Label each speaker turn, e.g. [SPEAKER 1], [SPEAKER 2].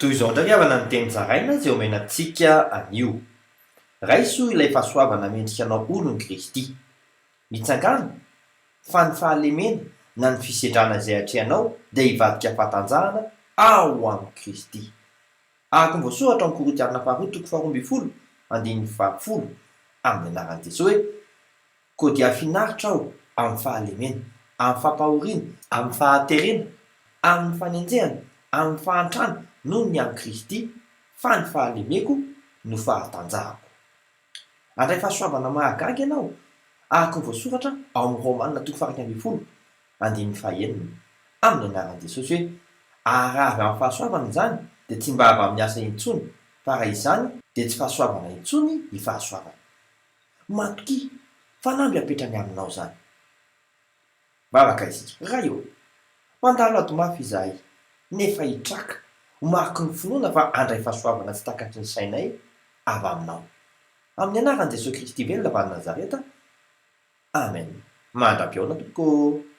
[SPEAKER 1] toy izao ndray avana ny teny zaraina zay omenantsika anio. Raiso ilay fahasoavana mendrika anao olon Kristy. Mitsangana fa ny fahalemena na ny fisedrana izay atrehanao dia hivadika fahatanjahana ao amin'ny Kristy. Araka ny voasoratra amin'ny Korintiana faharoa toko faharoa ambin'ny folo andininy valopolo amin'ny anaran'i Jesosy hoe: koa dia finaritra aho amin'ny fahalemena, amin'ny fampahoriana, amin'ny fahaterena, amin'ny fanenjehana, amin'ny fahantrana noho ny amin'ny Kristy, fa ny fahalemeko no fahatanjahako. Andray fahasoavana mahagaga ianao, araka ny voasoratra ao amin'ny Romanina toko faharoa ambin'ny folo andininy fahaenina amin'ny anaran'i Jesosy hoe: arahavy amin'ny fahasoavana izany dia tsy mba avy amin'ny asa intsony, fa raha izany dia tsy fahasoavana intsony ny fahasoavana. Matoki fa namby apetrany aminao zany. Vavaka isika raha eo mandalo ady mafy izahay nefa hitraka homaky ny finoana fa andray fahasoavana tsy takatry ny sainay avy aminao. Amin'ny anaran'i Jesosy Kristy velona avy any Nazareta. Amen. Mandra-pioana tompoko.